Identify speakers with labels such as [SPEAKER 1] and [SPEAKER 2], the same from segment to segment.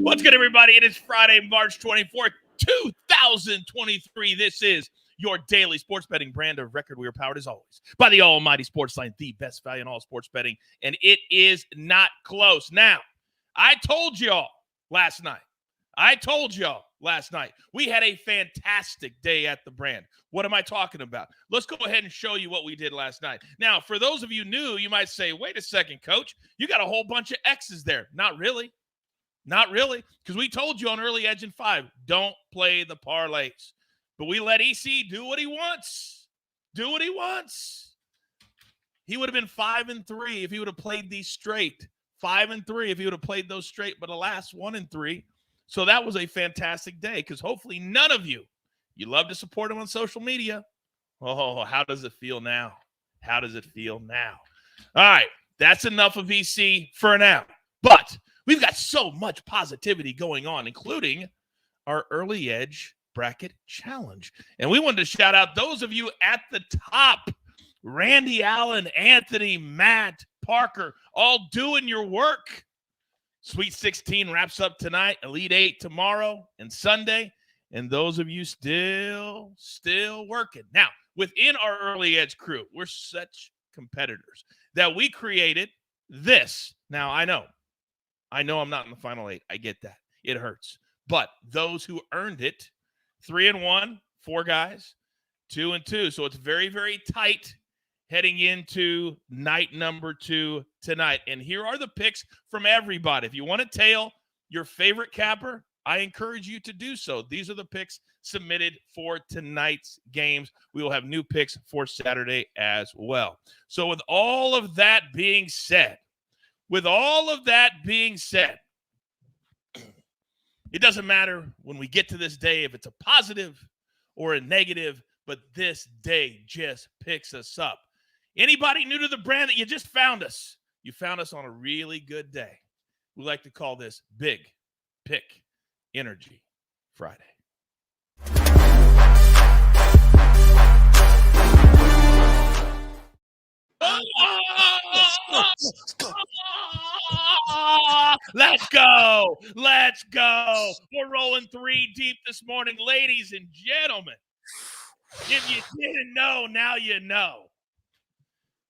[SPEAKER 1] What's good, everybody? It is Friday, March 24th, 2023. This is your daily sports betting brand of record. We are powered, as always, by the almighty SportsLine, the best value in all sports betting, and it is not close. Now, I told y'all last night, we had a fantastic day at the brand. What am I talking about? Let's go ahead and show you what we did last night. Now, for those of you new, you might say, wait a second, coach, you got a whole bunch of X's there. Not really, because we told you on Early Edge in 5, don't play the parlays. But we let EC do what he wants. He would have been 5-3 if he would have played these straight. 5-3 if he would have played ththose straight, but alas, 1-3. So that was a fantastic day because hopefully none of you love to support him on social media. Oh, how does it feel now? All right, that's enough of EC for now. But we've got so much positivity going on, including our Early Edge Bracket Challenge. And we wanted to shout out those of you at the top. Randy Allen, Anthony, Matt, Parker, all doing your work. Sweet 16 wraps up tonight, Elite 8 tomorrow and Sunday. And those of you still working. Now, within our Early Edge crew, we're such competitors that we created this. Now, I know I'm not in the final 8. I get that. It hurts. But those who earned it, 3-1, 4 guys, 2-2. So it's very, very tight heading into night number 2 tonight. And here are the picks from everybody. If you want to tail your favorite capper, I encourage you to do so. These are the picks submitted for tonight's games. We will have new picks for Saturday as well. So with all of that being said, it doesn't matter when we get to this day if it's a positive or a negative, but this day just picks us up. Anybody new to the brand that you just found us, you found us on a really good day. We like to call this Big Pick Energy Friday. Let's go. We're rolling 3 deep this morning. Ladies and gentlemen, if you didn't know, now you know.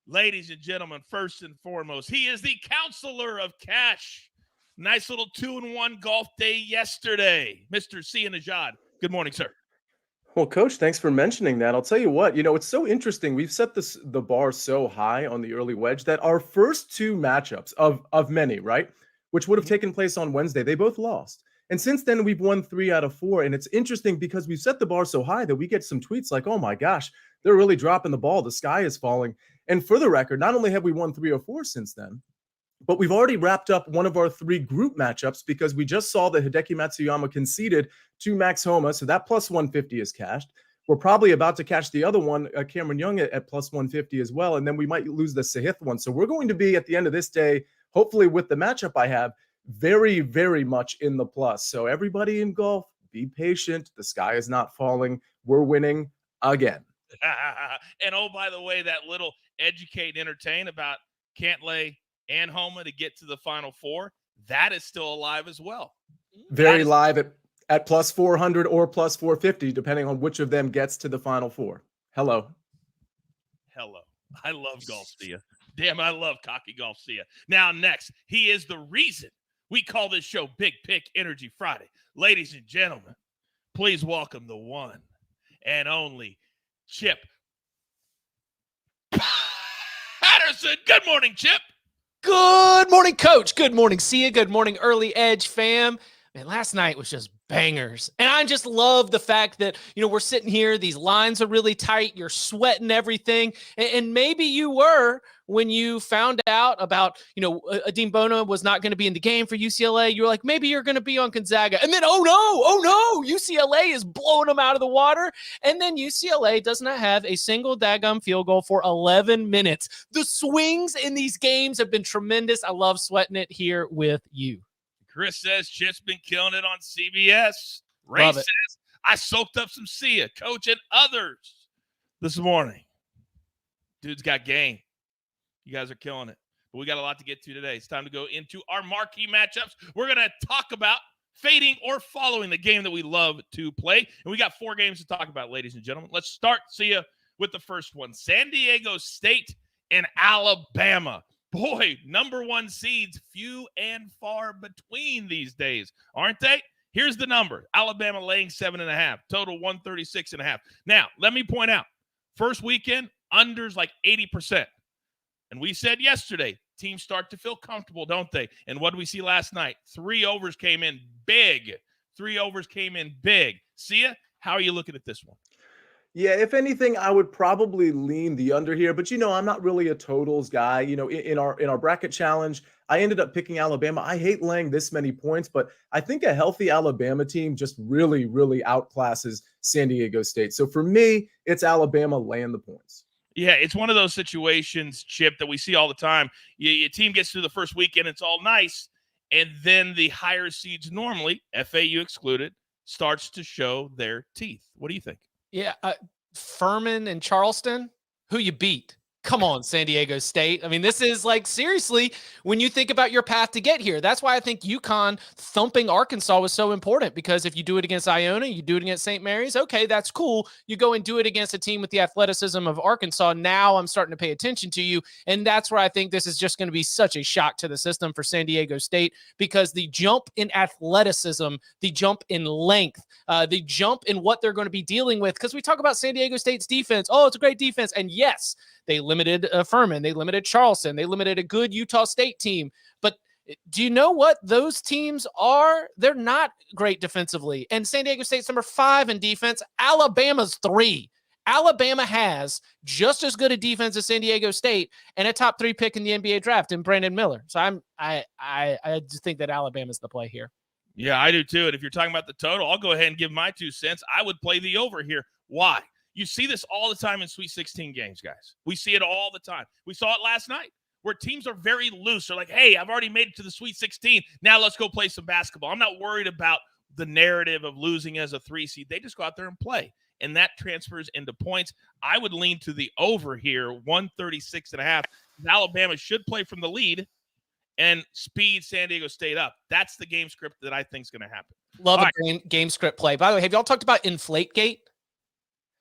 [SPEAKER 1] Ladies and gentlemen, first and foremost, he is the counselor of cash. Nice little 2-1 golf day yesterday. Mr. Nejad. Good morning, sir.
[SPEAKER 2] Well, Coach, thanks for mentioning that. I'll tell you what, it's so interesting. We've set the bar so high on the early wedge that our first 2 matchups of many, right, which would have taken place on Wednesday, they both lost. And since then, we've won 3 out of 4. And it's interesting because we've set the bar so high that we get some tweets like, oh, my gosh, they're really dropping the ball. The sky is falling. And for the record, not only have we won 3 or 4 since then, but we've already wrapped up one of our 3 group matchups because we just saw that Hideki Matsuyama conceded to Max Homa. So that plus 150 is cashed. We're probably about to cash the other one, Cameron Young, at plus 150 as well. And then we might lose the Sahith one. So we're going to be at the end of this day, hopefully with the matchup I have, very, very much in the plus. So everybody in golf, be patient. The sky is not falling. We're winning again.
[SPEAKER 1] And oh, by the way, that little educate, entertain about Cantlay and Homa to get to the Final 4, that is still alive as well.
[SPEAKER 2] Very live at plus 400 or plus 450, depending on which of them gets to the Final 4. Hello.
[SPEAKER 1] I love Garcia. Damn, I love cocky Garcia. Now, next, he is the reason we call this show Big Pick Energy Friday. Ladies and gentlemen, please welcome the one and only Chip Patterson. Good morning, Chip.
[SPEAKER 3] Good morning, Coach. Good morning, Sia. Good morning, Early Edge fam. Man, last night was just bangers. And I just love the fact that, we're sitting here. These lines are really tight. You're sweating everything. And maybe you were when you found out about, Adim Bona was not going to be in the game for UCLA. You were like, maybe you're going to be on Gonzaga. And then, oh no, UCLA is blowing them out of the water. And then UCLA does not have a single daggum field goal for 11 minutes. The swings in these games have been tremendous. I love sweating it here with you.
[SPEAKER 1] Chris says Chip's been killing it on CBS. Ray says, I soaked up some Sia, Coach, and others this morning. Dude's got game. You guys are killing it. But we got a lot to get to today. It's time to go into our marquee matchups. We're going to talk about fading or following the game that we love to play. And we got 4 games to talk about, ladies and gentlemen. Let's start, see ya, with the first one. San Diego State and Alabama. Boy, number 1 seeds, few and far between these days, aren't they? Here's the number. Alabama laying 7.5, total 136.5. Now, let me point out, first weekend, unders like 80%. And we said yesterday, teams start to feel comfortable, don't they? And what did we see last night? 3 overs came in big. 3 overs came in big. See ya? How are you looking at this one?
[SPEAKER 2] Yeah, if anything, I would probably lean the under here, but I'm not really a totals guy. In our bracket challenge, I ended up picking Alabama. I hate laying this many points, but I think a healthy Alabama team just really, really outclasses San Diego State. So for me, it's Alabama laying the points.
[SPEAKER 1] Yeah, it's one of those situations, Chip, that we see all the time. Your team gets through the first weekend, it's all nice, and then the higher seeds normally, FAU excluded, starts to show their teeth. What do you think?
[SPEAKER 3] Yeah, Furman and Charleston, who you beat? Come on, San Diego State. I mean, this is like, seriously, when you think about your path to get here, that's why I think UConn thumping Arkansas was so important, because if you do it against Iona, you do it against St. Mary's, okay, that's cool. You go and do it against a team with the athleticism of Arkansas. Now I'm starting to pay attention to you. And that's where I think this is just going to be such a shock to the system for San Diego State, because the jump in athleticism, the jump in length, the jump in what they're going to be dealing with, because we talk about San Diego State's defense. Oh, it's a great defense. And yes, they limited Furman. They limited Charleston. They limited a good Utah State team. But do you know what those teams are? They're not great defensively. And San Diego State's number 5 in defense. Alabama's 3. Alabama has just as good a defense as San Diego State and a top 3 pick in the NBA draft in Brandon Miller. So I just think that Alabama's the play here.
[SPEAKER 1] Yeah, I do too. And if you're talking about the total, I'll go ahead and give my 2 cents. I would play the over here. Why? You see this all the time in Sweet 16 games, guys. We see it all the time. We saw it last night where teams are very loose. They're like, hey, I've already made it to the Sweet 16. Now let's go play some basketball. I'm not worried about the narrative of losing as a 3 seed. They just go out there and play. And that transfers into points. I would lean to the over here, 136.5. Alabama should play from the lead and speed San Diego State up. That's the game script that I think is going to happen.
[SPEAKER 3] Love a game script play. By the way, have y'all talked about Inflategate?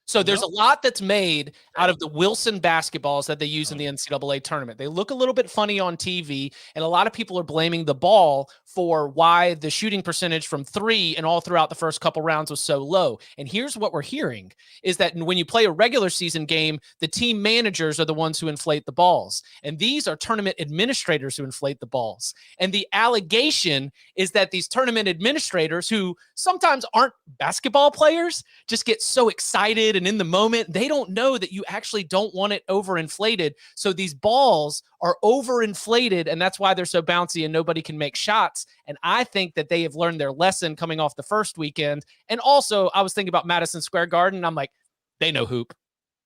[SPEAKER 3] So there's a lot that's made out of the Wilson basketballs that they use in the NCAA tournament. They look a little bit funny on TV, and a lot of people are blaming the ball for why the shooting percentage from 3 and all throughout the first couple rounds was so low. And here's what we're hearing is that when you play a regular season game, the team managers are the ones who inflate the balls. And these are tournament administrators who inflate the balls. And the allegation is that these tournament administrators, who sometimes aren't basketball players, just get so excited and in the moment, they don't know that you actually don't want it overinflated. So these balls are overinflated, and that's why they're so bouncy and nobody can make shots. And I think that they have learned their lesson coming off the first weekend. And also, I was thinking about Madison Square Garden. I'm like, they know hoop.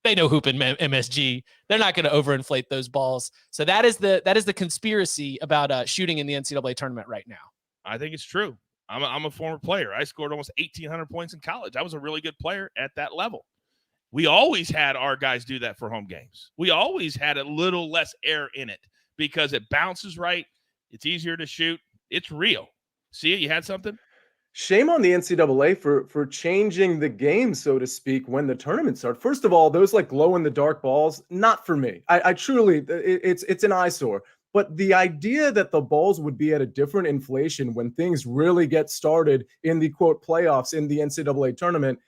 [SPEAKER 3] They know hoop in MSG. They're not going to overinflate those balls. So that is the conspiracy about shooting in the NCAA tournament right now.
[SPEAKER 1] I think it's true. I'm a former player. I scored almost 1,800 points in college. I was a really good player at that level. We always had our guys do that for home games. We always had a little less air in it because it bounces right. It's easier to shoot. It's real. See it? You had something?
[SPEAKER 2] Shame on the NCAA for changing the game, so to speak, when the tournament started. First of all, those like glow-in-the-dark balls, not for me. I truly, it's an eyesore. But the idea that the balls would be at a different inflation when things really get started in the, quote, playoffs in the NCAA tournament,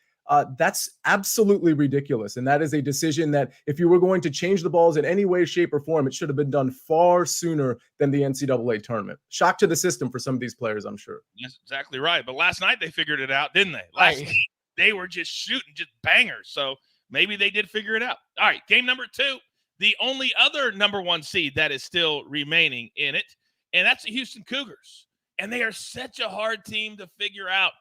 [SPEAKER 2] that's absolutely ridiculous. And that is a decision that if you were going to change the balls in any way, shape, or form, it should have been done far sooner than the NCAA tournament. Shock to the system for some of these players, I'm sure.
[SPEAKER 1] That's exactly right. But last night they figured it out, didn't they? Last night they were just shooting, just bangers. So maybe they did figure it out. All right, game number 2, the only other number 1 seed that is still remaining in it, and that's the Houston Cougars. And they are such a hard team to figure out.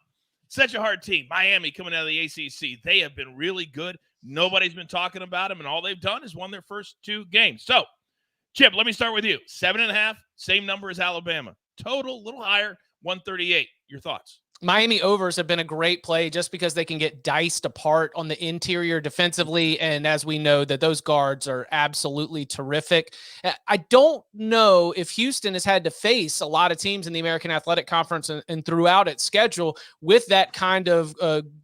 [SPEAKER 1] Such a hard team. Miami coming out of the ACC. They have been really good. Nobody's been talking about them, and all they've done is won their first 2 games. So, Chip, let me start with you. 7.5, same number as Alabama. Total, a little higher, 138. Your thoughts?
[SPEAKER 3] Miami overs have been a great play just because they can get diced apart on the interior defensively. And as we know that those guards are absolutely terrific. I don't know if Houston has had to face a lot of teams in the American Athletic Conference and throughout its schedule with that kind of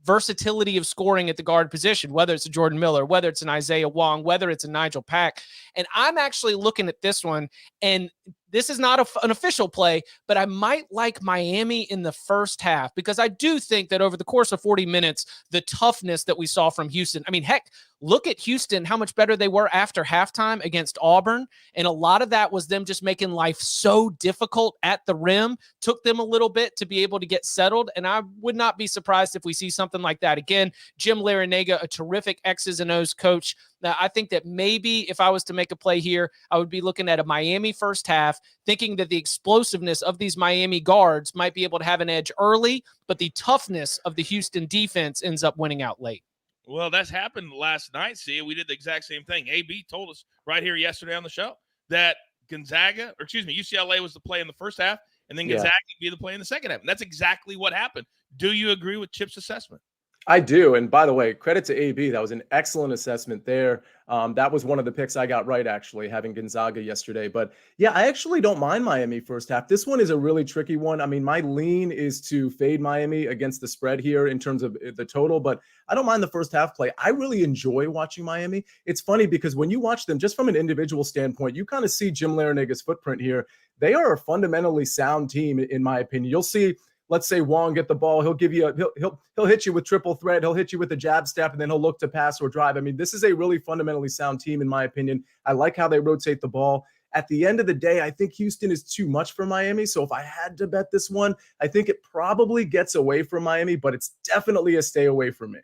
[SPEAKER 3] versatility of scoring at the guard position, whether it's a Jordan Miller, whether it's an Isaiah Wong, whether it's a Nigel Pack. And I'm actually looking at this one, and this is not an official play, but I might like Miami in the first half because I do think that over the course of 40 minutes, the toughness that we saw from Houston, I mean, heck, look at Houston, how much better they were after halftime against Auburn. And a lot of that was them just making life so difficult at the rim, took them a little bit to be able to get settled. And I would not be surprised if we see something like that. Again, Jim Larinaga, a terrific X's and O's coach. Now, I think that maybe if I was to make a play here, I would be looking at a Miami first half, thinking that the explosiveness of these Miami guards might be able to have an edge early, but the toughness of the Houston defense ends up winning out late.
[SPEAKER 1] Well, that's happened last night. See, we did the exact same thing. AB told us right here yesterday on the show that UCLA was the play in the first half, and then Gonzaga would be the play in the second half. And that's exactly what happened. Do you agree with Chip's assessment?
[SPEAKER 2] I do. And by the way, credit to AB. That was an excellent assessment there. That was one of the picks I got right, actually, having Gonzaga yesterday. But yeah, I actually don't mind Miami first half. This one is a really tricky one. I mean, my lean is to fade Miami against the spread here in terms of the total, but I don't mind the first half play. I really enjoy watching Miami. It's funny because when you watch them, just from an individual standpoint, you kind of see Jim Larinaga's footprint here. They are a fundamentally sound team, in my opinion. You'll see, let's say Wong get the ball, he'll give you he'll hit you with triple threat, he'll hit you with a jab step, and then he'll look to pass or drive. I mean, this is a really fundamentally sound team, in my opinion. I like how they rotate the ball. At the end of the day, I think Houston is too much for Miami. So if I had to bet this one, I think it probably gets away from Miami, but it's definitely a stay away from me.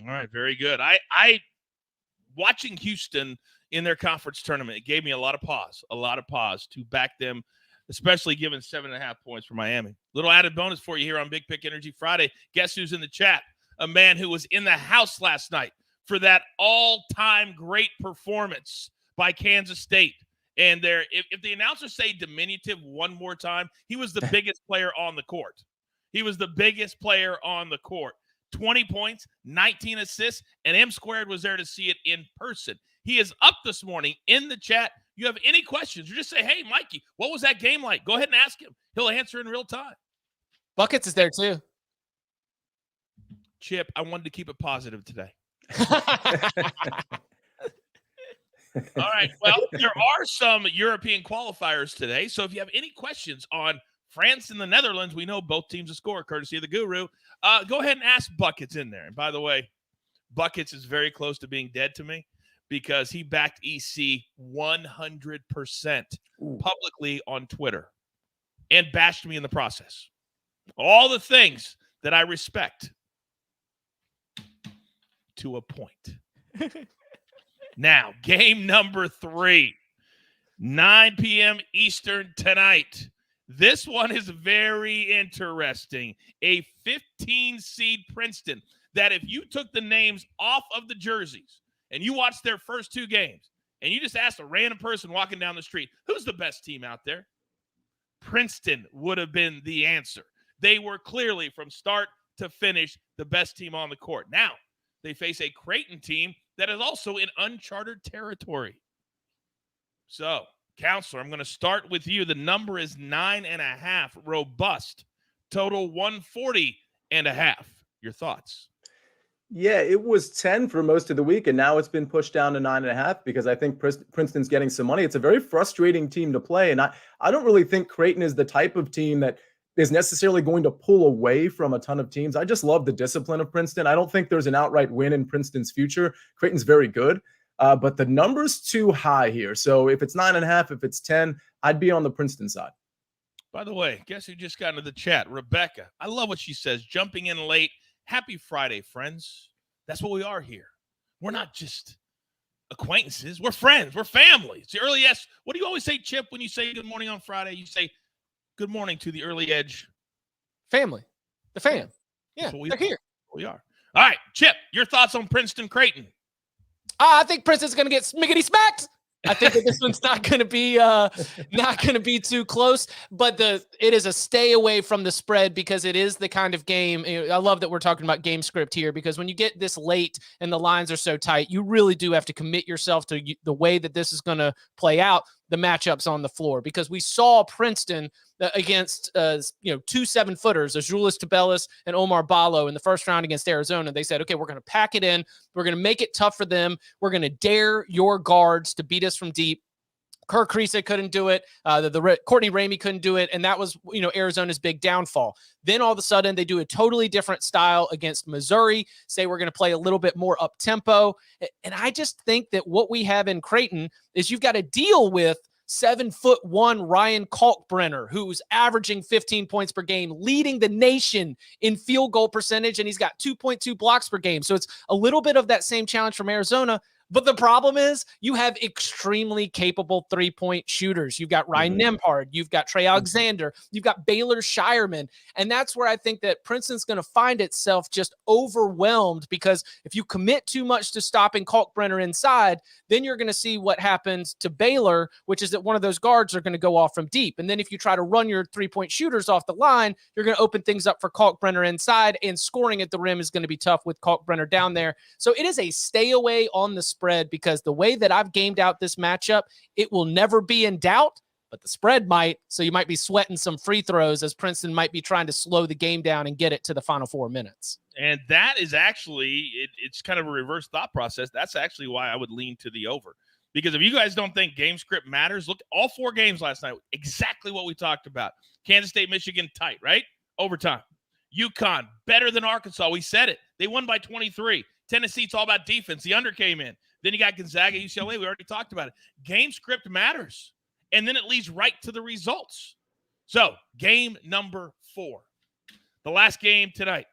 [SPEAKER 1] All right, very good. I watching Houston in their conference tournament, it gave me a lot of pause to back them, especially given 7.5 points for Miami. Little added bonus for you here on Big Pick Energy Friday. Guess who's in the chat? A man who was in the house last night for that all-time great performance by Kansas State. And there, if the announcers say diminutive one more time, he was the biggest player on the court. He was the biggest player on the court. 20 points, 19 assists, and M Squared was there to see it in person. He is up this morning in the chat. You have any questions, or just say, hey, Mikey, what was that game like? Go ahead and ask him. He'll answer in real time.
[SPEAKER 3] Buckets is there too.
[SPEAKER 1] Chip, I wanted to keep it positive today. All right. Well, there are some European qualifiers today. So if you have any questions on France and the Netherlands, we know both teams will score, courtesy of the Guru. Go ahead and ask Buckets in there. And by the way, Buckets is very close to being dead to me, because he backed EC 100% publicly on Twitter and bashed me in the process. All the things that I respect to a point. Now, game number 3, 9 p.m. Eastern tonight. This one is very interesting. A 15-seed Princeton that if you took the names off of the jerseys, and you watch their first 2 games, and you just asked a random person walking down the street, who's the best team out there? Princeton would have been the answer. They were clearly, from start to finish, the best team on the court. Now, they face a Creighton team that is also in uncharted territory. So, Counselor, I'm going to start with you. The number is 9.5, robust. Total 140.5. Your thoughts?
[SPEAKER 2] Yeah, it was 10 for most of the week, and now it's been pushed down to 9.5 because I think Princeton's getting some money. It's a very frustrating team to play, and I don't really think Creighton is the type of team that is necessarily going to pull away from a ton of teams. I just love the discipline of Princeton. I don't think there's an outright win in Princeton's future. Creighton's very good, but the number's too high here. So if it's 9.5, if it's 10, I'd be on the Princeton side.
[SPEAKER 1] By the way, guess who just got into the chat? Rebecca. I love what she says. Jumping in late. Happy Friday, friends. That's what we are here. We're not just acquaintances. We're friends. We're family. It's the early edge. What do you always say, Chip, when you say good morning on Friday? You say good morning to the early edge
[SPEAKER 3] family. The fam. Yeah, they're here.
[SPEAKER 1] We are. All right, Chip, your thoughts on Princeton Creighton?
[SPEAKER 3] I think Princeton's going to get smiggity smacked. I think that this one's not going to be too close, but it is a stay away from the spread because it is the kind of game. I love that we're talking about game script here because when you get this late and the lines are so tight, you really do have to commit yourself to the way that this is going to play out, the matchups on the floor, because we saw Princeton against 2 7-footers, Azuolas Tubelis and Omar Ballo in the first round against Arizona. They said, okay, we're going to pack it in. We're going to make it tough for them. We're going to dare your guards to beat us from deep. Kirk Kriisa couldn't do it. Courtney Ramey couldn't do it. And that was, Arizona's big downfall. Then all of a sudden they do a totally different style against Missouri, say we're going to play a little bit more up tempo. And I just think that what we have in Creighton is you've got to deal with 7'1" Ryan Kalkbrenner, who's averaging 15 points per game, leading the nation in field goal percentage, and he's got 2.2 blocks per game. So it's a little bit of that same challenge from Arizona. But the problem is you have extremely capable three-point shooters. You've got Ryan Nembhard. You've got Trey Alexander. You've got Baylor Shireman. And that's where I think that Princeton's going to find itself just overwhelmed because if you commit too much to stopping Kalkbrenner inside, then you're going to see what happens to Baylor, which is that one of those guards are going to go off from deep. And then if you try to run your three-point shooters off the line, you're going to open things up for Kalkbrenner inside, and scoring at the rim is going to be tough with Kalkbrenner down there. So it is a stay away on the spread because the way that I've gamed out this matchup, it will never be in doubt, but the spread might. So you might be sweating some free throws as Princeton might be trying to slow the game down and get it to the final 4 minutes.
[SPEAKER 1] And that is actually, it's kind of a reverse thought process. That's actually why I would lean to the over. Because if you guys don't think game script matters, look, all 4 games last night, exactly what we talked about. Kansas State, Michigan, tight, right? Overtime. UConn, better than Arkansas. We said it. They won by 23. Tennessee, it's all about defense. The under came in. Then you got Gonzaga, UCLA. We already talked about it. Game script matters. And then it leads right to the results. So, game number 4. The last game tonight.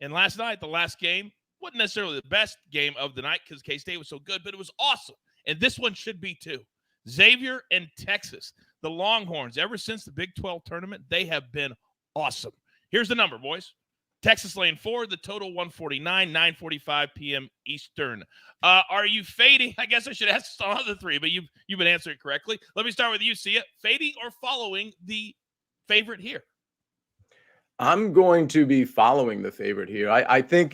[SPEAKER 1] And last night, the last game wasn't necessarily the best game of the night because K-State was so good, but it was awesome. And this one should be too. Xavier and Texas. The Longhorns, ever since the Big 12 tournament, they have been awesome. Here's the number, boys. Texas lane 4, the total 149, 9:45 p.m. Eastern. Are you fading? I guess I should ask all the 3, but you've been answering correctly. Let me start with you, Sia. Fading or following the favorite here?
[SPEAKER 2] I'm going to be following the favorite here. I think,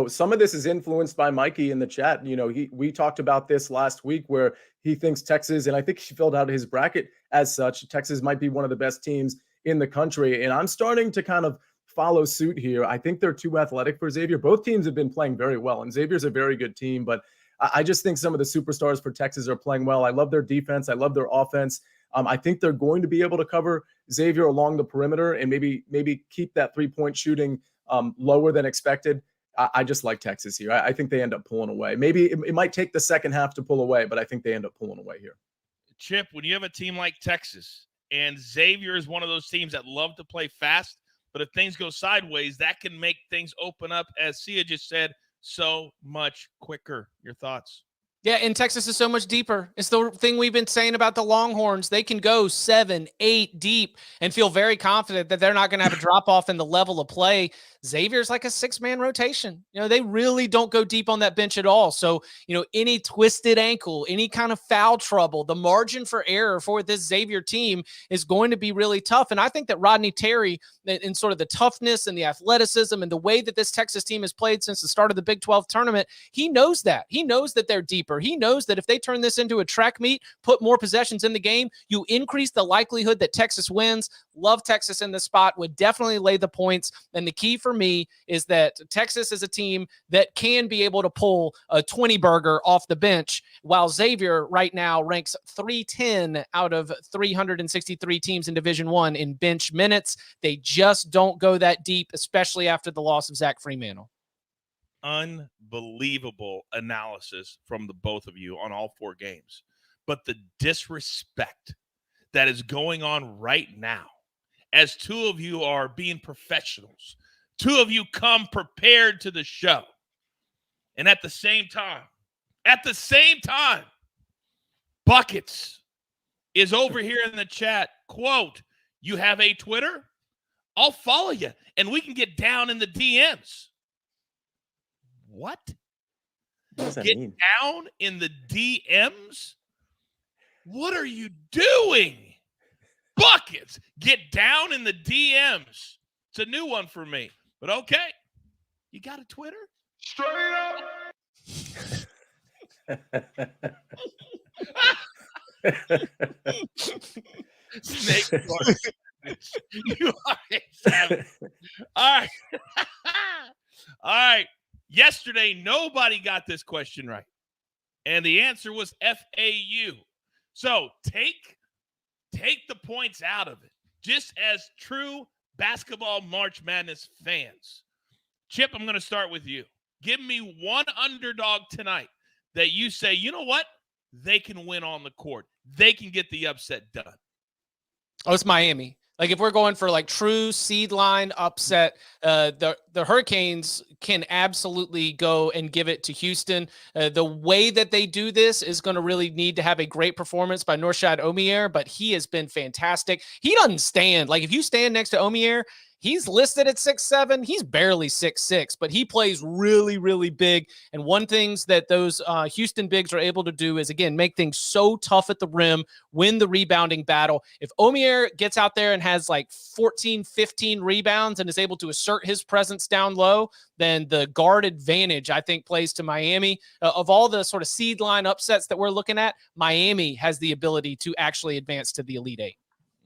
[SPEAKER 2] some of this is influenced by Mikey in the chat. We talked about this last week where he thinks Texas, and I think he filled out his bracket as such, Texas might be one of the best teams in the country. And I'm starting to kind of follow suit here. I think they're too athletic for Xavier. Both teams have been playing very well, and Xavier's a very good team, but I just think some of the superstars for Texas are playing well. I love their defense. I love their offense. I think they're going to be able to cover Xavier along the perimeter and maybe keep that three-point shooting lower than expected. I just like Texas here. I think they end up pulling away. Maybe it might take the second half to pull away, but I think they end up pulling away here.
[SPEAKER 1] Chip, when you have a team like Texas, and Xavier is one of those teams that love to play fast, but if things go sideways, that can make things open up, as Sia just said, so much quicker. Your thoughts?
[SPEAKER 3] Yeah, and Texas is so much deeper. It's the thing we've been saying about the Longhorns. They can go 7, 8 deep and feel very confident that they're not going to have a drop-off in the level of play. Xavier's like a 6-man rotation. They really don't go deep on that bench at all. So, any twisted ankle, any kind of foul trouble, the margin for error for this Xavier team is going to be really tough. And I think that Rodney Terry, in sort of the toughness and the athleticism and the way that this Texas team has played since the start of the Big 12 tournament, he knows that. He knows that they're deeper. He knows that if they turn this into a track meet, put more possessions in the game, you increase the likelihood that Texas wins. Love Texas in this spot, would definitely lay the points. And the key for me is that Texas is a team that can be able to pull a 20-burger off the bench, while Xavier right now ranks 310 out of 363 teams in Division I in bench minutes. They just don't go that deep, especially after the loss of Zach Freemantle.
[SPEAKER 1] Unbelievable analysis from the both of you on all 4 games. But the disrespect that is going on right now, as 2 of you are being professionals, 2 of you come prepared to the show, and at the same time, Buckets is over here in the chat, quote, "You have a Twitter? I'll follow you, and we can get down in the DMs." What?
[SPEAKER 2] What does that
[SPEAKER 1] Get
[SPEAKER 2] mean?
[SPEAKER 1] down in the DMs? What are you doing? Buckets, get down in the DMs. It's a new one for me, but okay. You got a Twitter? Straight up. Snake. You are a savage. All right. All right. Yesterday, nobody got this question right. And the answer was FAU. So take the points out of it. Just as true basketball March Madness fans. Chip, I'm going to start with you. Give me one underdog tonight that you say, you know what? They can win on the court. They can get the upset done.
[SPEAKER 3] Oh, it's Miami. Like if we're going for like true seed line upset, the Hurricanes can absolutely go and give it to Houston. The way that they do this is going to really need to have a great performance by Nejad Omier, but he has been fantastic. He doesn't stand. Like if you stand next to Omier, he's listed at 6'7". He's barely 6'6", but he plays really, really big. And one things that those Houston bigs are able to do is, again, make things so tough at the rim, win the rebounding battle. If Omier gets out there and has like 14, 15 rebounds and is able to assert his presence down low, then the guard advantage, I think, plays to Miami. Of all the sort of seed line upsets that we're looking at, Miami has the ability to actually advance to the Elite Eight.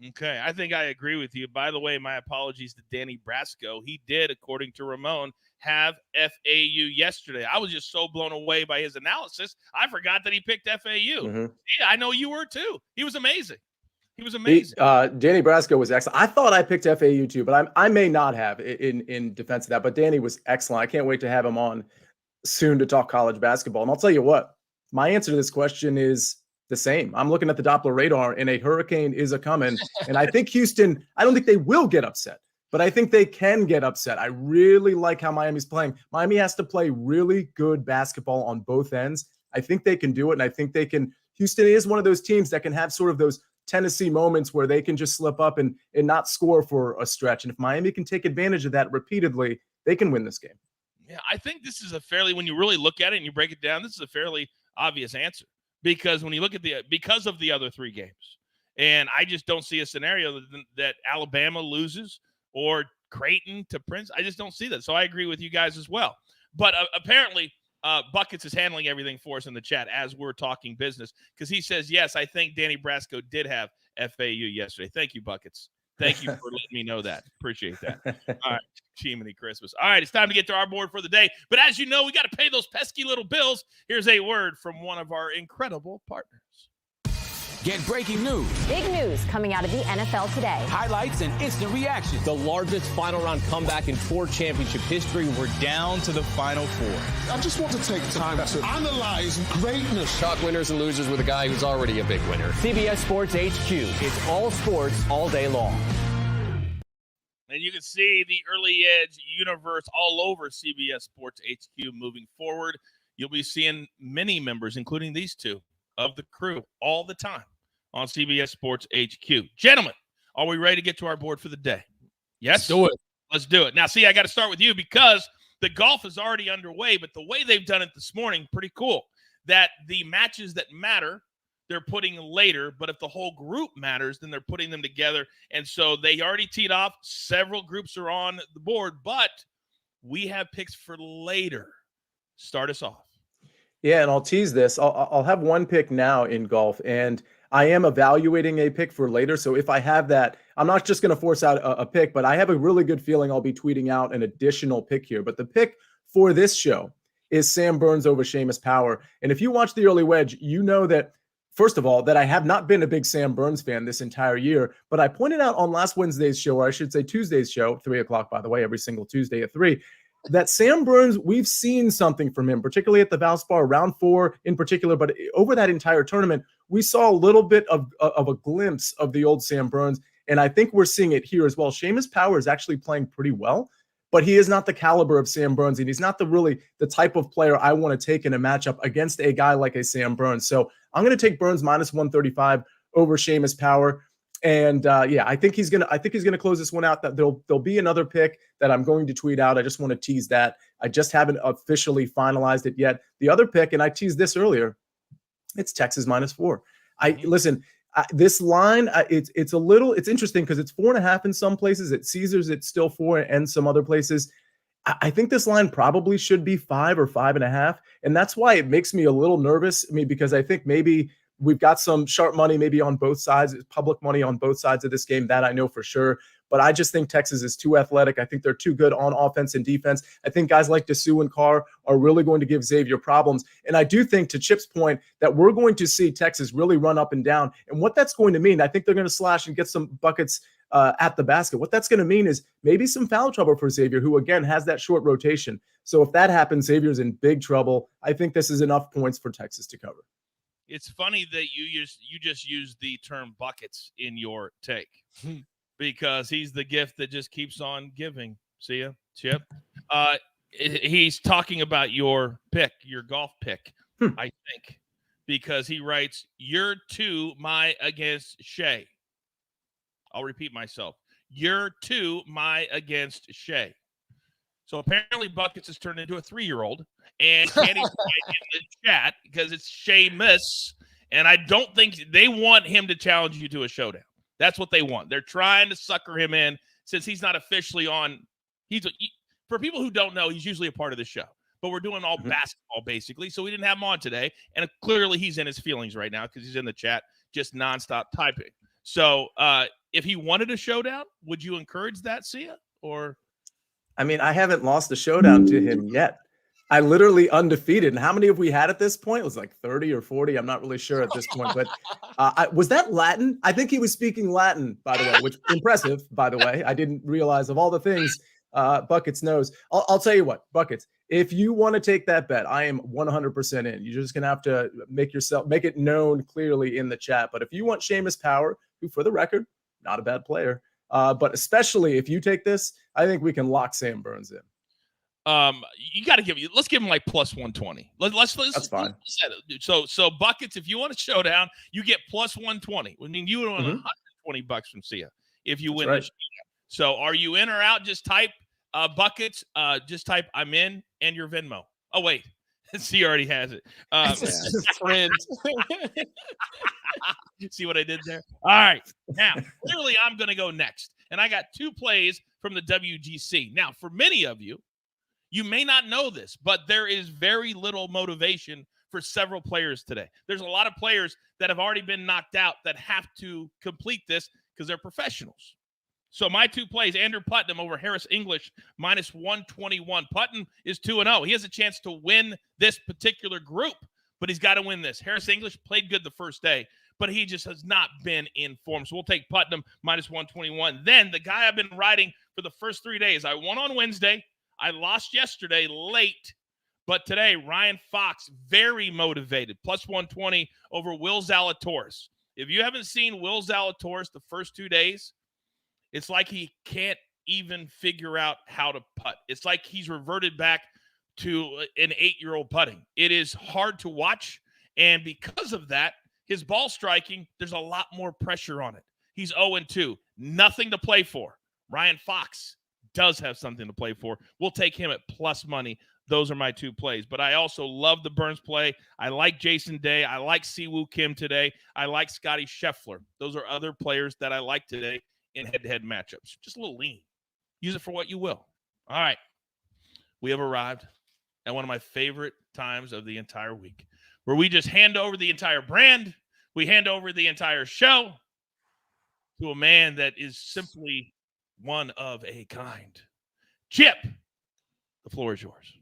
[SPEAKER 1] Okay, I think I agree with you. By the way, my apologies to Danny Brasco. He did, according to Ramon, have FAU yesterday. I was just so blown away by his analysis, I forgot that he picked FAU.
[SPEAKER 2] Mm-hmm.
[SPEAKER 1] Yeah, I know you were too. He was amazing. He was amazing.
[SPEAKER 2] Danny Brasco was excellent. I thought I picked FAU too, but I may not have in defense of that. But Danny was excellent. I can't wait to have him on soon to talk college basketball. And I'll tell you what, my answer to this question is the same. I'm looking at the Doppler radar, and a hurricane is a coming. And I think Houston, I don't think they will get upset, but I think they can get upset. I really like how Miami's playing. Miami has to play really good basketball on both ends. I think they can do it, and I think they can. Houston is one of those teams that can have sort of those Tennessee moments where they can just slip up and not score for a stretch. And if Miami can take advantage of that repeatedly, they can win this game.
[SPEAKER 1] Yeah, I think this is a fairly, when you really look at it and you break it down, this is a fairly obvious answer. Because when you look at because of the other three games, and I just don't see a scenario that Alabama loses or Creighton to Prince. I just don't see that. So I agree with you guys as well. But apparently Buckets is handling everything for us in the chat as we're talking business, because he says, yes, I think Danny Brasco did have FAU yesterday. Thank you, Buckets. Thank you for letting me know that. Appreciate that. All right. Jiminy Christmas. All right, it's time to get to our board for the day. But as you know, we got to pay those pesky little bills. Here's a word from one of our incredible partners.
[SPEAKER 4] Get breaking news.
[SPEAKER 5] Big news coming out of the NFL today.
[SPEAKER 4] Highlights and instant reaction.
[SPEAKER 6] The largest final round comeback in tour championship history. We're down to the final four.
[SPEAKER 7] I just want to take time to analyze greatness.
[SPEAKER 6] Talk winners and losers with a guy who's already a big winner.
[SPEAKER 8] CBS Sports HQ. It's all sports all day long.
[SPEAKER 1] And you can see the Early Edge universe all over CBS Sports HQ moving forward. You'll be seeing many members, including these two, of the crew all the time on CBS Sports HQ. Gentlemen, are we ready to get to our board for the day? Yes? Let's do it. Now, see, I got to start with you because the golf is already underway, but the way they've done it this morning, pretty cool. That the matches that matter, they're putting later, but if the whole group matters, then they're putting them together. And so they already teed off. Several groups are on the board, but we have picks for later. Start us off.
[SPEAKER 2] Yeah, and I'll tease this. I'll have one pick now in golf, and I am evaluating a pick for later. So if I have that, I'm not just going to force out a pick, but I have a really good feeling I'll be tweeting out an additional pick here. But the pick for this show is Sam Burns over Seamus Power. And if you watch the early wedge, you know that, first of all, that I have not been a big Sam Burns fan this entire year, but I pointed out on last Wednesday's show, or I should say Tuesday's show, 3:00, by the way, every single Tuesday at 3, that Sam Burns, we've seen something from him, particularly at the Valspar round 4 in particular, but over that entire tournament, we saw a little bit of a glimpse of the old Sam Burns, and I think we're seeing it here as well. Seamus Power is actually playing pretty well, but he is not the caliber of Sam Burns, and he's not the type of player I want to take in a matchup against a guy like a Sam Burns. So I'm going to take Burns minus 135 over Seamus Power. And I think he's gonna close this one out. That there'll be another pick that I'm going to tweet out. I just want to tease that. I just haven't officially finalized it yet. The other pick, and I teased this earlier, it's Texas minus 4. Listen, this line, it's interesting because it's 4.5 in some places. At Caesars, it's still 4, and some other places. I think this line probably should be 5 or 5.5. And that's why it makes me a little nervous. I mean, because I think maybe we've got some sharp money maybe on both sides, public money on both sides of this game. That I know for sure. But I just think Texas is too athletic. I think they're too good on offense and defense. I think guys like Dessou and Carr are really going to give Xavier problems. And I do think, to Chip's point, that we're going to see Texas really run up and down. And what that's going to mean, I think they're going to slash and get some buckets at the basket. What that's going to mean is maybe some foul trouble for Xavier, who, again, has that short rotation. So if that happens, Xavier's in big trouble. I think this is enough points for Texas to cover.
[SPEAKER 1] It's funny that you just used the term buckets in your take. Because he's the gift that just keeps on giving. See ya, Chip? He's talking about your pick, your golf pick, I think, because he writes, "You're 2, my against Shea." I'll repeat myself. "You're 2, my against Shea." So apparently Buckets has turned into a 3-year-old, and Kenny's in the chat because it's Sheamus, and I don't think they want him to challenge you to a showdown. That's what they want. They're trying to sucker him in since he's not officially on. For people who don't know, he's usually a part of the show. But we're doing all basketball, basically, so we didn't have him on today. And clearly he's in his feelings right now because he's in the chat just nonstop typing. So if he wanted a showdown, would you encourage that, Sia? Or,
[SPEAKER 2] I mean, I haven't lost a showdown to him yet. I literally undefeated. And how many have we had at this point? It was like 30 or 40. I'm not really sure at this point. But was that Latin? I think he was speaking Latin, by the way, which impressive, by the way. I didn't realize of all the things Buckets knows. I'll tell you what, Buckets, if you want to take that bet, I am 100% in. You're just going to have to make it known clearly in the chat. But if you want Sheamus Power, who, for the record, not a bad player, but especially if you take this, I think we can lock Sam Burns in.
[SPEAKER 1] You got to let's give him like plus 120. That's
[SPEAKER 2] fine.
[SPEAKER 1] So Buckets, if you want a showdown, you get plus 120. I mean, you would want $120 from Sia if you win this. So are you in or out? Just type Buckets. Just type I'm in and your Venmo. Oh wait, Sia already has it.
[SPEAKER 3] Friend.
[SPEAKER 1] See what I did there? All right. Now, clearly I'm going to go next, and I got 2 plays from the WGC. Now, for many of you, you may not know this, but there is very little motivation for several players today. There's a lot of players that have already been knocked out that have to complete this because they're professionals. So my 2 plays, Andrew Putnam over Harris English, minus 121. Putnam is 2-0. He has a chance to win this particular group, but he's got to win this. Harris English played good the first day, but he just has not been in form. So we'll take Putnam minus 121. Then the guy I've been riding for the first 3 days, I won on Wednesday. I lost yesterday late, but today, Ryan Fox, very motivated, plus 120 over Will Zalatoris. If you haven't seen Will Zalatoris the first 2 days, it's like he can't even figure out how to putt. It's like he's reverted back to an 8-year-old putting. It is hard to watch, and because of that, his ball striking, there's a lot more pressure on it. He's 0-2, nothing to play for. Ryan Fox does have something to play for. We'll take him at plus money. Those are my 2 plays. But I also love the Burns play. I like Jason Day. I like Siwoo Kim today. I like Scotty Scheffler. Those are other players that I like today in head-to-head matchups. Just a little lean. Use it for what you will. All right. We have arrived at one of my favorite times of the entire week, where we just hand over the entire brand. We hand over the entire show to a man that is simply one of a kind. Chip, the floor is yours.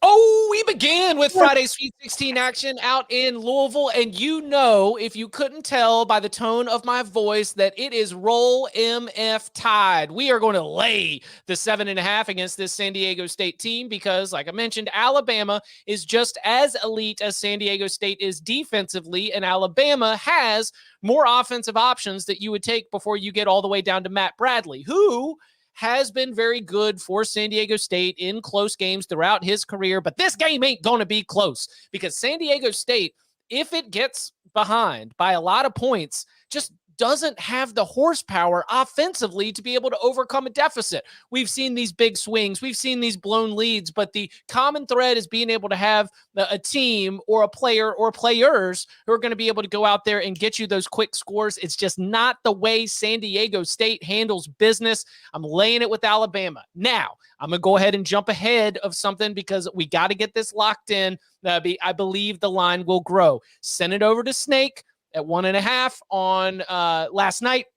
[SPEAKER 3] Oh, we began with Friday's Sweet 16 action out in Louisville, and you know, if you couldn't tell by the tone of my voice, that it is roll MF Tide. We are going to lay the 7.5 against this San Diego State team because, like I mentioned, Alabama is just as elite as San Diego State is defensively, and Alabama has more offensive options that you would take before you get all the way down to Matt Bradley, who has been very good for San Diego State in close games throughout his career, but this game ain't going to be close because San Diego State, if it gets behind by a lot of points, just doesn't have the horsepower offensively to be able to overcome a deficit. We've seen these big swings. We've seen these blown leads, but the common thread is being able to have a team or a player or players who are going to be able to go out there and get you those quick scores. It's just not the way San Diego State handles business. I'm laying it with Alabama. Now, I'm going to go ahead and jump ahead of something because we got to get this locked in. I believe the line will grow. Send it over to Snake at 1.5 on last night,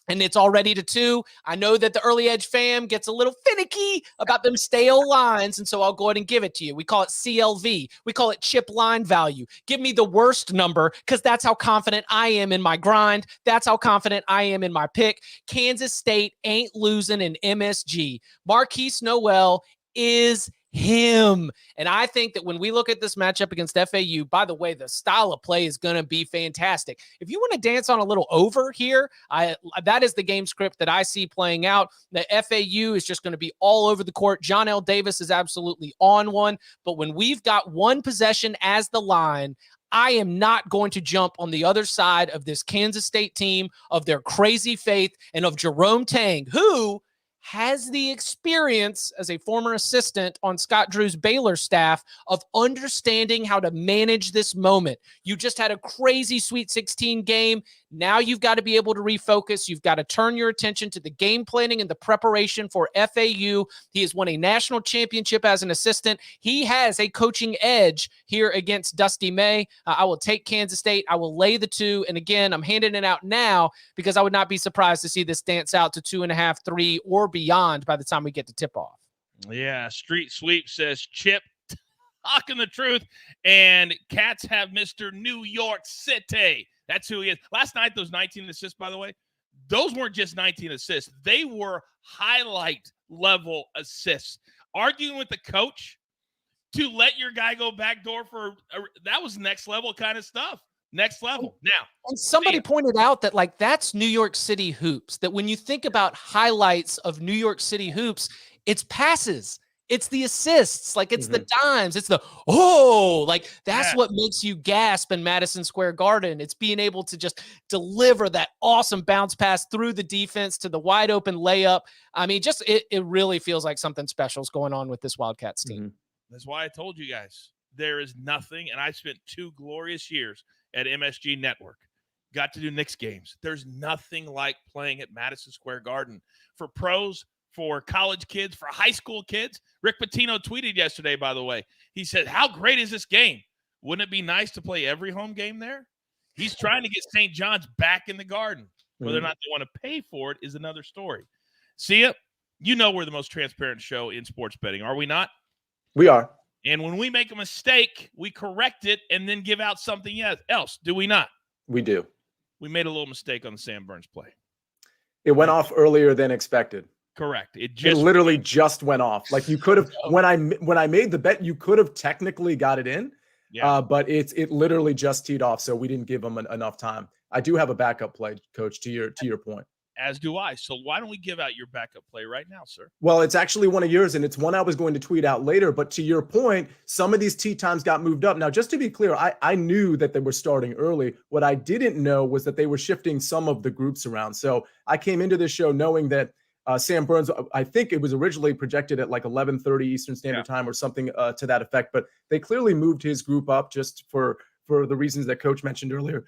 [SPEAKER 3] and it's already to 2. I know that the early edge fam gets a little finicky about them stale lines, and so I'll go ahead and give it to you. We call it CLV. We call it chip line value. Give me the worst number because that's how confident I am in my grind. That's how confident I am in my pick. Kansas State ain't losing in MSG. Marquise Noel is him. And I think that when we look at this matchup against FAU, by the way, the style of play is going to be fantastic. If you want to dance on a little over here, that is the game script that I see playing out. The FAU is just going to be all over the court. John L. Davis is absolutely on one. But when we've got one possession as the line, I am not going to jump on the other side of this Kansas State team, of their crazy faith, and of Jerome Tang, who has the experience as a former assistant on Scott Drew's Baylor staff of understanding how to manage this moment. You just had a crazy Sweet 16 game. Now you've got to be able to refocus. You've got to turn your attention to the game planning and the preparation for FAU. He has won a national championship as an assistant. He has a coaching edge here against Dusty May. I will take Kansas State. I will lay the 2. And again, I'm handing it out now because I would not be surprised to see this dance out to 2.5, 3, or beyond by the time we get to tip off.
[SPEAKER 1] Yeah, Street Sweep says Chip talking the truth, and Cats have Mr. New York City. That's who he is. Last night, those 19 assists, by the way, those weren't just 19 assists. They were highlight level assists. Arguing with the coach to let your guy go backdoor that was next level kind of stuff. Next level. Now,
[SPEAKER 3] and somebody pointed out that that's New York City hoops, that when you think about highlights of New York City hoops, it's passes, it's the assists, it's the dimes, it's the, that's what makes you gasp in Madison Square Garden. It's being able to just deliver that awesome bounce pass through the defense to the wide open layup. I mean, it really feels like something special is going on with this Wildcats team.
[SPEAKER 1] That's why I told you guys there is nothing, and I spent 2 glorious years at MSG Network. Got to do Knicks games. There's nothing like playing at Madison Square Garden for pros, for college kids, for high school kids. Rick Pitino tweeted yesterday, by the way. He said, how great is this game? Wouldn't it be nice to play every home game there? He's trying to get St. John's back in the Garden. Whether or not they want to pay for it is another story. See it? You know we're the most transparent show in sports betting, are we not?
[SPEAKER 2] We are.
[SPEAKER 1] And when we make a mistake, we correct it and then give out something else. Do we not?
[SPEAKER 2] We do.
[SPEAKER 1] We made a little mistake on the Sam Burns play.
[SPEAKER 2] It went off earlier than expected.
[SPEAKER 1] Correct. It
[SPEAKER 2] literally just went off. You could have, when I made the bet, you could have technically got it in, but it literally just teed off. So we didn't give them enough time. I do have a backup play, Coach, to your point.
[SPEAKER 1] As do I. So why don't we give out your backup play right now, sir?
[SPEAKER 2] Well, it's actually one of yours, and it's one I was going to tweet out later. But to your point, some of these tee times got moved up. Now, just to be clear, I knew that they were starting early. What I didn't know was that they were shifting some of the groups around. So I came into this show knowing that Sam Burns, I think it was originally projected at 11:30 Eastern Standard Time or something to that effect. But they clearly moved his group up just for the reasons that Coach mentioned earlier.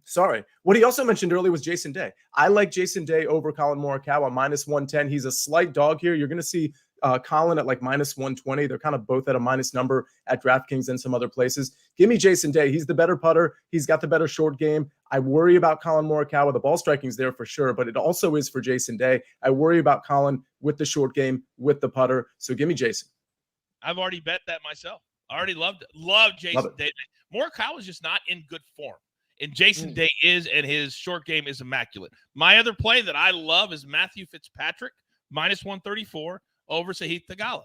[SPEAKER 2] Sorry. What he also mentioned earlier was Jason Day. I like Jason Day over Colin Morikawa, -110. He's a slight dog here. You're going to see Colin at -120. They're kind of both at a minus number at DraftKings and some other places. Give me Jason Day. He's the better putter. He's got the better short game. I worry about Colin Morikawa. The ball striking's there for sure, but it also is for Jason Day. I worry about Colin with the short game, with the putter. So give me Jason.
[SPEAKER 1] I've already bet that myself. I already loved it. Love Jason Day. Morikawa's just not in good form. And Jason Day is, and his short game is immaculate. My other play that I love is Matthew Fitzpatrick, -134 over Sahith Theegala.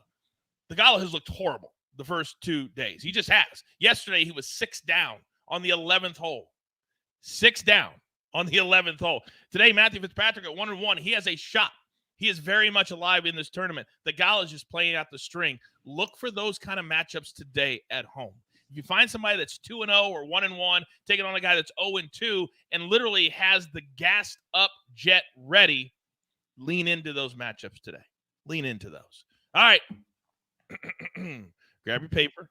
[SPEAKER 1] Theegala has looked horrible the first 2 days. He just has. Yesterday, he was 6 down on the 11th hole. 6 down on the 11th hole. Today, Matthew Fitzpatrick at 1-1. He has a shot. He is very much alive in this tournament. Theegala is just playing out the string. Look for those kind of matchups today at home. If you find somebody that's 2-0 or 1-1, taking on a guy that's 0-2 and literally has the gassed up jet ready, lean into those matchups today. Lean into those. All right. Grab your paper.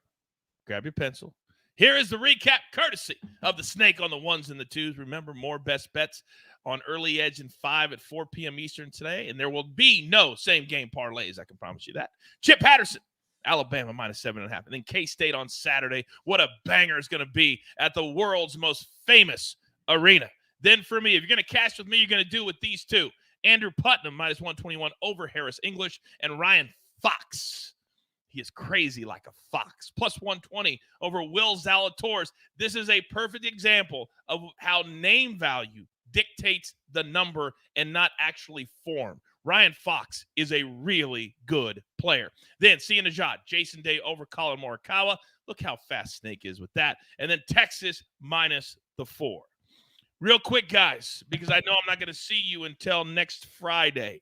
[SPEAKER 1] Grab your pencil. Here is the recap courtesy of the Snake on the ones and the twos. Remember, more best bets on Early Edge and 5 at 4 p.m. Eastern today, and there will be no same-game parlays. I can promise you that. Chip Patterson, Alabama -7.5. And then K-State on Saturday. What a banger is going to be at the world's most famous arena. Then for me, if you're going to cash with me, you're going to do with these two. Andrew Putnam, -121 over Harris English, and Ryan Fox. He is crazy like a fox. +120 over Will Zalatoris. This is a perfect example of how name value dictates the number and not actually form. Ryan Fox is a really good player. Then Nejad, Jason Day over Colin Morikawa. Look how fast Snake is with that. And then Texas -4. Real quick, guys, because I know I'm not going to see you until next Friday.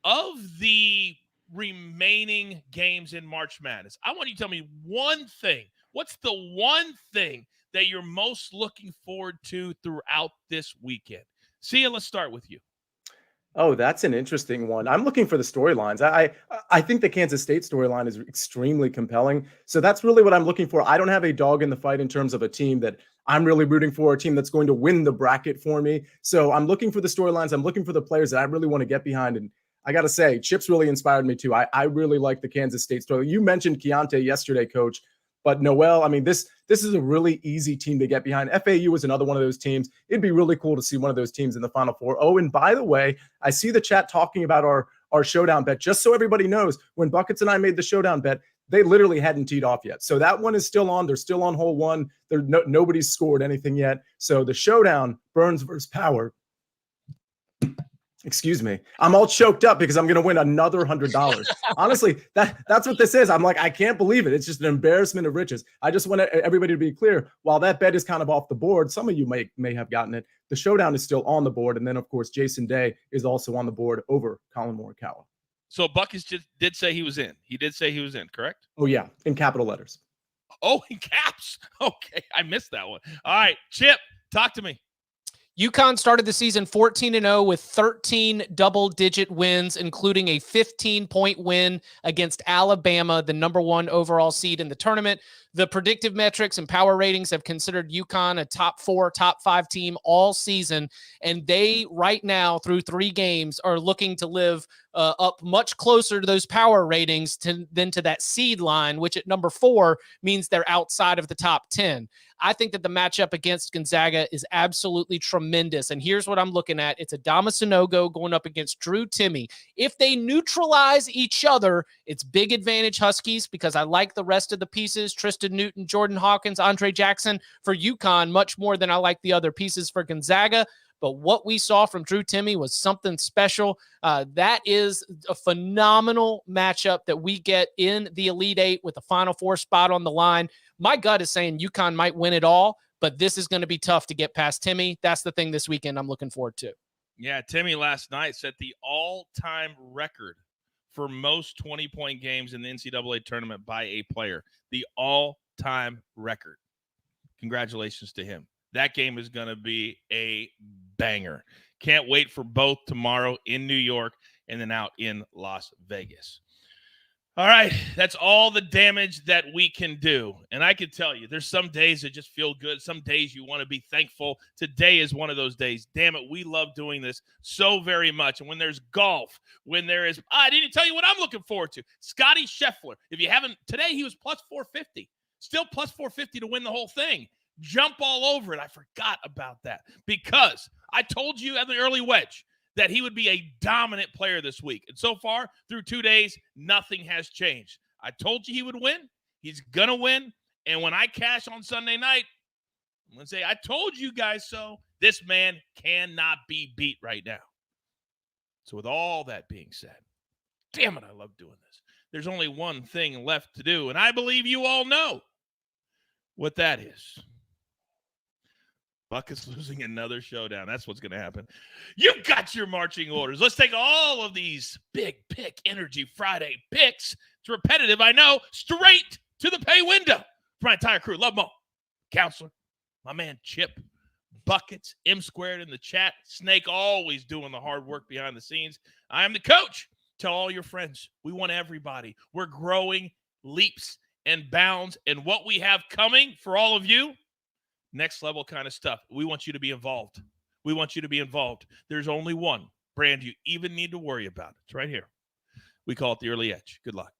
[SPEAKER 1] Of the remaining games in March Madness, I want you to tell me one thing. What's the one thing that you're most looking forward to throughout this weekend? Sia, let's start with you.
[SPEAKER 2] Oh, that's an interesting one. I'm looking for the storylines. I think the Kansas State storyline is extremely compelling. So that's really what I'm looking for. I don't have a dog in the fight in terms of a team that I'm really rooting for, a team that's going to win the bracket for me. So I'm looking for the storylines. I'm looking for the players that I really want to get behind. And I got to say, Chip's really inspired me too. I really like the Kansas State story. You mentioned Keontae yesterday, Coach. But Noel, I mean, this is a really easy team to get behind. FAU is another one of those teams. It'd be really cool to see one of those teams in the Final Four. Oh, and by the way, I see the chat talking about our showdown bet. Just so everybody knows, when Buckets and I made the showdown bet, they literally hadn't teed off yet. So that one is still on. They're still on hole one. Nobody's scored anything yet. So the showdown, Burns versus Power. Excuse me. I'm all choked up because I'm going to win another $100. Honestly, that's what this is. I'm like, I can't believe it. It's just an embarrassment of riches. I just want everybody to be clear. While that bet is kind of off the board, some of you may have gotten it. The showdown is still on the board. And then, of course, Jason Day is also on the board over Colin Morikawa.
[SPEAKER 1] So Buckets did say he was in. He did say he was in, correct?
[SPEAKER 2] Oh, yeah. In capital letters.
[SPEAKER 1] Oh, in caps. Okay. I missed that one. All right. Chip, talk to me.
[SPEAKER 3] UConn started the season 14-0 with 13 double-digit wins, including a 15-point win against Alabama, the #1 overall seed in the tournament. The predictive metrics and power ratings have considered UConn a top 4, top 5 team all season, and they right now, through 3 games, are looking to live up much closer to those power ratings than to that seed line, which at #4 means they're outside of the top 10. I think that the matchup against Gonzaga is absolutely tremendous. And here's what I'm looking at. It's Adama Sanogo going up against Drew Timme. If they neutralize each other, it's big advantage Huskies because I like the rest of the pieces, Tristan Newton, Jordan Hawkins, Andre Jackson for UConn, much more than I like the other pieces for Gonzaga. But what we saw from Drew Timme was something special. That is a phenomenal matchup that we get in the Elite Eight with the Final Four spot on the line. My gut is saying UConn might win it all, but this is going to be tough to get past Timme. That's the thing this weekend I'm looking forward to.
[SPEAKER 1] Yeah, Timme last night set the all-time record for most 20-point games in the NCAA tournament by a player. The all-time record. Congratulations to him. That game is going to be a banger. Can't wait for both tomorrow in New York and then out in Las Vegas. All right, that's all the damage that we can do. And I can tell you, there's some days that just feel good. Some days you want to be thankful. Today is one of those days. Damn it, we love doing this so very much. And when there's golf, when there is, I didn't tell you what I'm looking forward to. Scotty Scheffler. If you haven't, today he was plus 450. Still plus 450 to win the whole thing. Jump all over it. I forgot about that because I told you at the early wedge that he would be a dominant player this week. And so far, through 2 days, nothing has changed. I told you he would win. He's going to win. And when I cash on Sunday night, I'm going to say, I told you guys so. This man cannot be beat right now. So with all that being said, damn it, I love doing this. There's only one thing left to do, and I believe you all know what that is. Buckets losing another showdown. That's what's going to happen. You've got your marching orders. Let's take all of these big pick energy Friday picks. It's repetitive, I know. Straight to the pay window my entire crew. Love Mo, Counselor, my man Chip, Buckets, M Squared in the chat, Snake always doing the hard work behind the scenes. I am the coach. Tell all your friends. We want everybody. We're growing leaps and bounds, and what we have coming for all of you, next level kind of stuff. We want you to be involved. We want you to be involved. There's only one brand you even need to worry about. It's right here. We call it the Early Edge. Good luck.